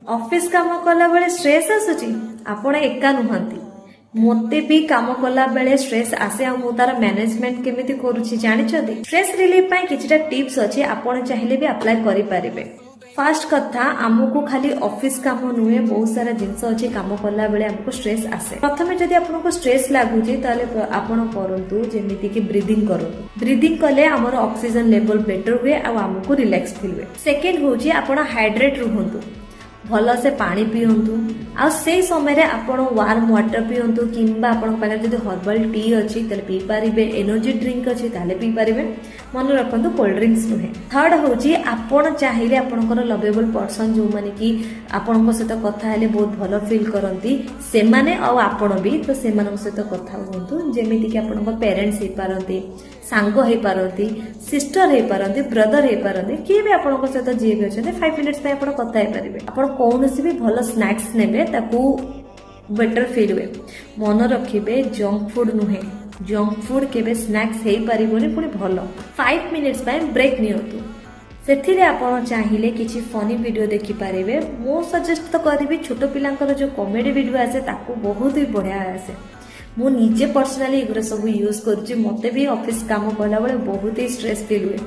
Office काम कला बेले स्ट्रेस आसुची आपण एका नुहंती मते भी काम कला बेले स्ट्रेस आसे आ मु तार मैनेजमेंट केमिति करूची जानिछथि स्ट्रेस रिलीफ पई किछटा टिप्स अछि आपण चाहिले भी अप्लाई करि पारिबे। फास्ट कथा आमको खाली ऑफिस काम नुहे बहुत सारा जिनस अच्छे काम कला बेले हमको स्ट्रेस आसे। प्रथमे जदि आपनको स्ट्रेस लागुची ताले आपण करंतु जेमिति कि ब्रीदिंग करंतु। ब्रीदिंग कले हमर ऑक्सीजन लेवल बेटर हुए आ हमको रिलैक्स फील हुए। सेकंड होची आपण हाइड्रेट रहंतु भल से पानी पियंतु आ से समय रे आपण वार्म वाटर पियंतु किंबा आपण पाखे जदि हर्बल टी अछि तले पी पारिबे। एनर्जी ड्रिंक अछि ताले पी पारिबे। मन रखंतु कोल्ड ड्रिंक्स नुहे। थर्ड होची आपण चाहिले आपणकर लवेबल पर्सन जो माने कि आपणक सहित कथा हेले बहुत भलो फील करंती से माने आ आपण भी तो से मानक सहित कथा हुंतु जेमिति कि आपणक पेरेंट्स हे पारंती सांग हे पारंती सिस्टर हे पारंती ब्रदर हे पारंती कि भी आपणक सहित जे भी अछते 5 मिनिट्स पे आपण कथा हे पारिबे। आपण कोनोसी भी भलो स्नैक्स नेबे ताकू बेटर फील हुए। मन रखिबे जंक फूड नुहे। जंक फूड केबे स्नैक्स हे पारिबोनी पुनी भलो 5 मिनिट्स पे ब्रेक नियंतु। सेथिरे आपण चाहिले किछि फनी वीडियो देखि पारिबे। मो सजेस्ट तो करबी छोटो पिलांकर जो कॉमेडी वीडियो आसे ताकू बहुत ही बढ़िया आसे। मु निजे पर्सनली एगुरा सब यूज करूची। मते भी ऑफिस काम कला बेले बहुत ही स्ट्रेस फील हुए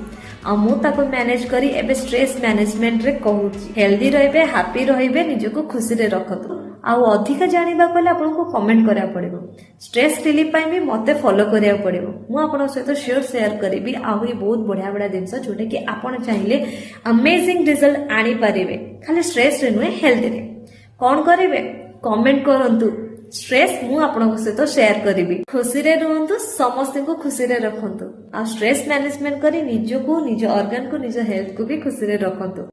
आ मु ताको मैनेज करी एबे स्ट्रेस मैनेजमेंट रे कहूची। हेल्दी रहिबे हैप्पी रहिबे निजको खुशी रे रखतु आ अधिक जानिबा पले आपनको कमेंट करिया पड़िबो। स्ट्रेस रिलीफ पई भी मते फॉलो करिया पड़िबो। मु आपन सहित शेयर शेयर करबी आ ही बहुत बढ़िया बढ़िया जिंस जोटे कि आपन चाहिले अमेजिंग रिजल्ट आनी पारिबे खाली स्ट्रेस रे नुहे हेल्दी रे। कोन करिवे कमेंट करंतु। स्ट्रेस मु आपन सहित शेयर करबी। खुशी रे रहंतु समस्त को खुशी रे रखंतु आ स्ट्रेस मैनेजमेंट करी निज को निज ऑर्गन को निज हेल्थ को भी खुशी रे रखंतु।